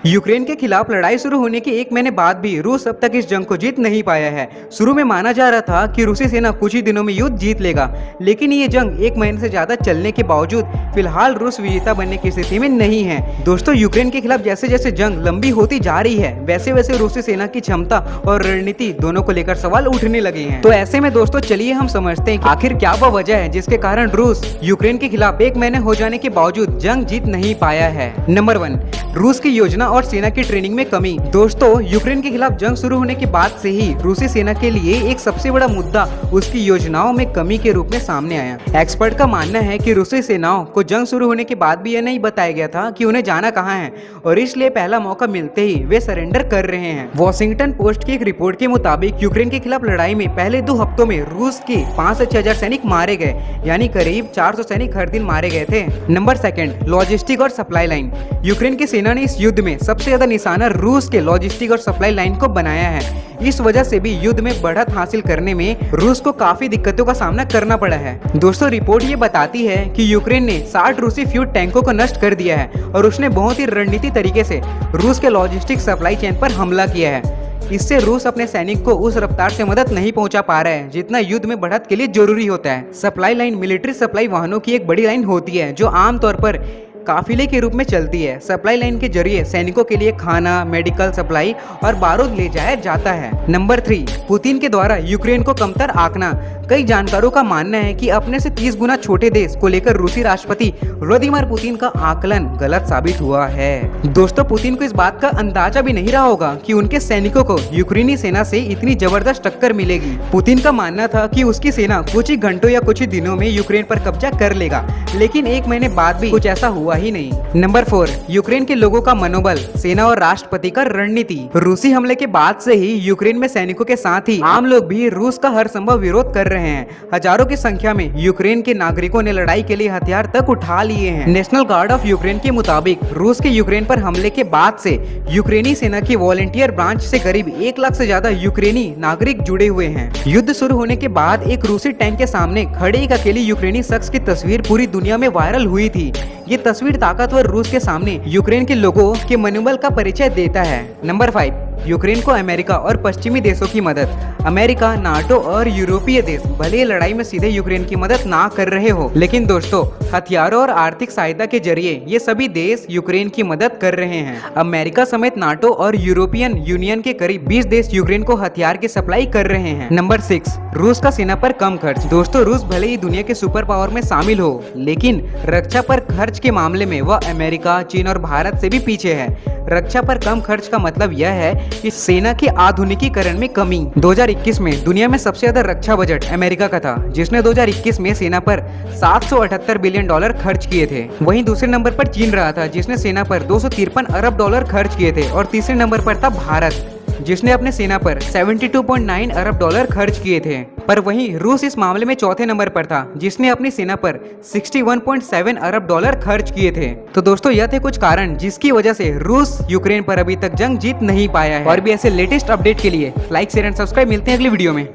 Ukraine के खिलाफ लड़ाई शुरू होने के एक महीने बाद भी रूस अब तक इस जंग को जीत नहीं पाया है। शुरू में माना जा रहा था कि रूसी सेना कुछ ही दिनों में युद्ध जीत लेगा, लेकिन ये जंग एक महीने से ज्यादा चलने के बावजूद फिलहाल रूस विजेता बनने की स्थिति में नहीं है। दोस्तों, यूक्रेन के खिलाफ जैसे जैसे जंग लंबी होती जा रही है, वैसे वैसे रूसी सेना की क्षमता और रणनीति दोनों को लेकर सवाल उठने लगे हैं। तो ऐसे में दोस्तों, चलिए हम समझते हैं कि आखिर क्या वह वजह है जिसके कारण रूस यूक्रेन के खिलाफ एक महीने हो जाने के बावजूद जंग जीत नहीं पाया है। नंबर 1, रूस की योजना और सेना की ट्रेनिंग में कमी। दोस्तों, यूक्रेन के खिलाफ जंग शुरू होने के बाद से ही रूसी सेना के लिए एक सबसे बड़ा मुद्दा उसकी योजनाओं में कमी के रूप में सामने आया। एक्सपर्ट का मानना है कि रूसी सेनाओं को जंग शुरू होने के बाद भी यह नहीं बताया गया था कि उन्हें जाना कहाँ है, और इसलिए पहला मौका मिलते ही वे सरेंडर कर रहे हैं। वॉशिंगटन पोस्ट की एक रिपोर्ट के मुताबिक यूक्रेन के खिलाफ लड़ाई में पहले 2 हफ्तों में रूस के 5 से 6,000 सैनिक मारे गए, यानी करीब 400 सैनिक हर दिन मारे गए थे। नंबर 2, लॉजिस्टिक और सप्लाई लाइन। यूक्रेन की सेना ने इस युद्ध में सबसे ज्यादा निशाना रूस के लॉजिस्टिक और सप्लाई लाइन को बनाया है। इस वजह से भी युद्ध में बढ़त हासिल करने में रूस को काफी दिक्कतों का सामना करना पड़ा है। दोस्तों, रिपोर्ट ये बताती है कि यूक्रेन ने 60 रूसी फ्यूड टैंकों को नष्ट कर दिया है और उसने बहुत ही रणनीतिक तरीके से रूस के लॉजिस्टिक सप्लाई चेन पर हमला किया है। इससे रूस अपने सैनिक को उस रफ्तार से मदद नहीं पहुंचा पा रहा है जितना युद्ध में बढ़त के लिए जरूरी होता है। सप्लाई लाइन मिलिट्री सप्लाई वाहनों की एक बड़ी लाइन होती है जो आमतौर पर काफिले के रूप में चलती है। सप्लाई लाइन के जरिए सैनिकों के लिए खाना, मेडिकल सप्लाई और बारूद ले जाया जाता है। नंबर 3, पुतिन के द्वारा यूक्रेन को कमतर आंकना। कई जानकारों का मानना है कि अपने से 30 गुना छोटे देश को लेकर रूसी राष्ट्रपति व्लादिमीर पुतिन का आकलन गलत साबित हुआ है। दोस्तों, पुतिन को इस बात का अंदाजा भी नहीं रहा होगा कि उनके सैनिकों को यूक्रेनी सेना से इतनी जबरदस्त टक्कर मिलेगी। पुतिन का मानना था कि उसकी सेना कुछ ही घंटों या कुछ ही दिनों में यूक्रेन पर कब्जा कर लेगा, लेकिन एक महीने बाद भी कुछ ऐसा हुआ ही नहीं। नंबर 4, यूक्रेन के लोगों का मनोबल, सेना और राष्ट्रपति का रणनीति। रूसी हमले के बाद से ही यूक्रेन में सैनिकों के साथ ही आम लोग भी रूस का हर संभव विरोध कर रहे हैं। हजारों की संख्या में यूक्रेन के नागरिकों ने लड़ाई के लिए हथियार तक उठा लिए हैं। नेशनल गार्ड ऑफ यूक्रेन के मुताबिक रूस के यूक्रेन पर हमले के बाद से यूक्रेनी सेना की वॉलंटियर ब्रांच से करीब 1 लाख से ज्यादा यूक्रेनी नागरिक जुड़े हुए हैं। युद्ध शुरू होने के बाद एक रूसी टैंक के सामने खड़े एक अकेले यूक्रेनी शख्स की तस्वीर पूरी दुनिया में वायरल हुई थी। ये तस्वीर ताकतवर रूस के सामने यूक्रेन के लोगों के मनोबल का परिचय देता है। नंबर 5, यूक्रेन को अमेरिका और पश्चिमी देशों की मदद। अमेरिका, नाटो और यूरोपीय देश भले लड़ाई में सीधे यूक्रेन की मदद ना कर रहे हो, लेकिन दोस्तों, हथियारों और आर्थिक सहायता के जरिए ये सभी देश यूक्रेन की मदद कर रहे हैं। अमेरिका समेत नाटो और यूरोपियन यूनियन के करीब 20 देश यूक्रेन को हथियार की सप्लाई कर रहे हैं। नंबर 6, रूस का सेना पर कम खर्च। दोस्तों, रूस भले ही दुनिया के सुपर पावर में शामिल हो, लेकिन रक्षा पर खर्च के मामले में वह अमेरिका, चीन और भारत से भी पीछे है। रक्षा पर कम खर्च का मतलब यह है कि सेना के आधुनिकीकरण में कमी। 2021 में दुनिया में सबसे ज्यादा रक्षा बजट अमेरिका का था, जिसने 2021 में सेना पर $778 बिलियन खर्च किए थे। वहीं दूसरे नंबर पर चीन रहा था, जिसने सेना पर $253 अरब खर्च किए थे, और तीसरे नंबर पर था भारत, जिसने अपने सेना पर $72.9 अरब खर्च किए थे। पर वहीं रूस इस मामले में चौथे नंबर पर था, जिसने अपनी सेना पर $61.7 अरब खर्च किए थे। तो दोस्तों, यह थे कुछ कारण जिसकी वजह से रूस यूक्रेन पर अभी तक जंग जीत नहीं पाया है। और भी ऐसे लेटेस्ट अपडेट के लिए लाइक, शेयर एंड सब्सक्राइब। मिलते हैं अगली वीडियो में।